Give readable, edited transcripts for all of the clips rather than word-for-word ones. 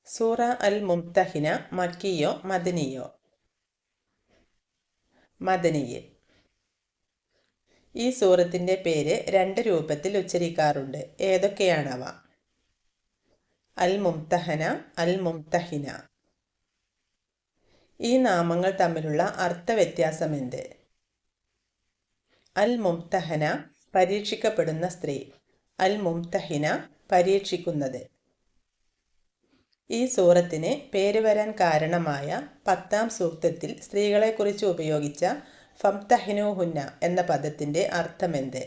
സൂറ al മുംതഹിന മക്കിയോ മദനിയോ? മദനിയെ. ഈ സൂറത്തിൻ്റെ പേര് രണ്ട് രൂപത്തിൽ ഉച്ചരിക്കാറുണ്ട്. ഏതൊക്കെയാണവ? അൽ മുംതഹന, അൽ മുംതഹിന. ഈ നാമങ്ങൾ തമ്മിലുള്ള അർത്ഥവ്യത്യാസമെന്ത്? അൽ മുംതഹന പരീക്ഷിക്കപ്പെടുന്ന സ്ത്രീ, അൽ മുംതഹിന പരീക്ഷിക്കുന്നത്. ഈ സൂറത്തിന് പേര് വരാൻ കാരണമായ 10-ാം സൂക്തത്തിൽ സ്ത്രീകളെക്കുറിച്ച് ഉപയോഗിച്ച ഫംതഹിനൂഹുന്ന എന്ന പദത്തിൻ്റെ അർത്ഥമെന്ത്?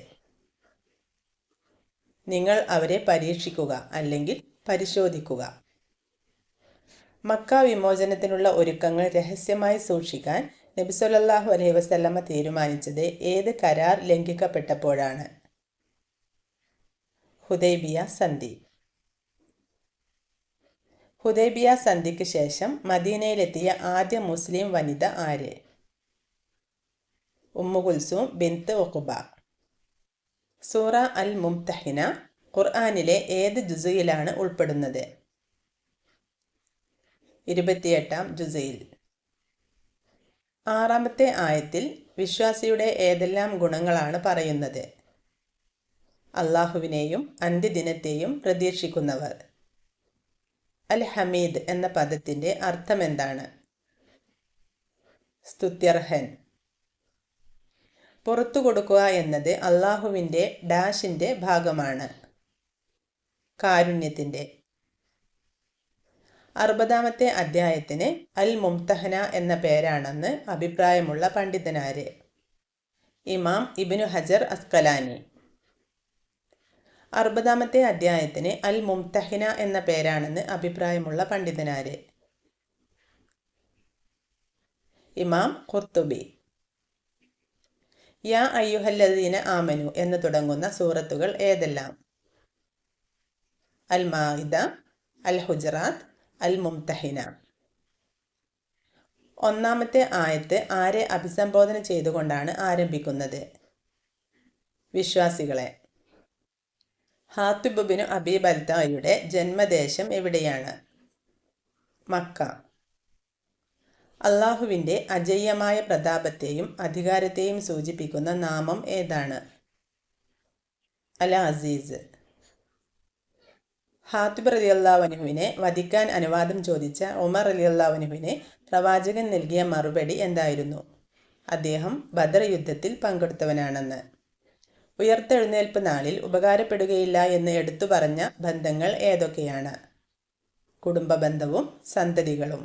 നിങ്ങൾ അവരെ പരീക്ഷിക്കുക അല്ലെങ്കിൽ പരിശോധിക്കുക. മക്ക വിമോചനത്തിനുള്ള ഒരുക്കങ്ങൾ രഹസ്യമായി സൂക്ഷിക്കാൻ നബി സല്ലല്ലാഹു അലൈഹി വസല്ലമ തീരുമാനിച്ചത് ഏത് കരാർ ലംഘിക്കപ്പെട്ടപ്പോഴാണ്? ഹുദൈബിയ സന്ധി. ഹുദൈബിയ സന്ധിക്ക് ശേഷം മദീനയിലെത്തിയ ആദ്യ മുസ്ലിം വനിത ആര്? Ummu Kulsoom bint Uqba. സൂറ അൽ മുംതഹിന ഖുർആനിലെ ഏത് ജുസുയിലാണ് ഉൾപ്പെടുന്നത്? 28-ാം ജുസുയിൽ. 6-ാമത്തെ ആയത്തിൽ വിശ്വാസിയുടെ ഏതെല്ലാം ഗുണങ്ങളാണ് പറയുന്നത്? അള്ളാഹുവിനെയും അന്ത്യദിനത്തെയും പ്രതീക്ഷിക്കുന്നവർ. അൽ ഹമീദ് എന്ന പദത്തിൻ്റെ അർത്ഥമെന്താണ്? സ്തുത്യർഹൻ. പുറത്തു കൊടുക്കുക എന്നത് അള്ളാഹുവിൻ്റെ ഡാഷിൻ്റെ ഭാഗമാണ്. കാരുണ്യത്തിൻ്റെ. 60-ാമത്തെ അധ്യായത്തിന് അൽ മുംതഹന എന്ന പേരാണെന്ന് അഭിപ്രായമുള്ള പണ്ഡിതനാര്? ഇമാം ഇബ്നു ഹജർ അസ്കലാനി. 60-ാമത്തെ അധ്യായത്തിന് അൽ മുംതഹിന എന്ന പേരാണെന്ന് അഭിപ്രായമുള്ള പണ്ഡിതനാര്? ഇമാം ഖുർത്തുബി. യാ അയ്യുഹല്ലദീന ആമനു എന്ന് തുടങ്ങുന്ന സൂറത്തുകൾ ഏതെല്ലാം? അൽ മാഇദ, അൽ ഹുജറാത്ത്, അൽ മുംതഹിന. 1-ാമത്തെ ആയത്ത് ആരെ അഭിസംബോധന ചെയ്തുകൊണ്ടാണ് ആരംഭിക്കുന്നത്? വിശ്വാസികളെ. ഹാത്തിബ് ബിനു അബീ ബൽതയുടെ ജന്മദേശം എവിടെയാണ്? മക്ക. അള്ളാഹുവിൻ്റെ അജയ്യമായ പ്രതാപത്തെയും അധികാരത്തെയും സൂചിപ്പിക്കുന്ന നാമം ഏതാണ്? അൽ അസീസ്. ഹാത്തിബ് റളിയല്ലാഹു അൻഹുവിനെ വധിക്കാൻ അനുവാദം ചോദിച്ച ഉമർ റളിയല്ലാഹു അൻഹുവിനെ പ്രവാചകൻ നൽകിയ മറുപടി എന്തായിരുന്നു? അദ്ദേഹം ബദർ യുദ്ധത്തിൽ പങ്കെടുത്തവനാണെന്ന്. ഉയർത്തെഴുന്നേൽപ്പ് നാളിൽ ഉപകാരപ്പെടുകയില്ല എന്ന് എടുത്തു പറഞ്ഞ ബന്ധങ്ങൾ ഏതൊക്കെയാണ്? കുടുംബ ബന്ധവും സന്തതികളും.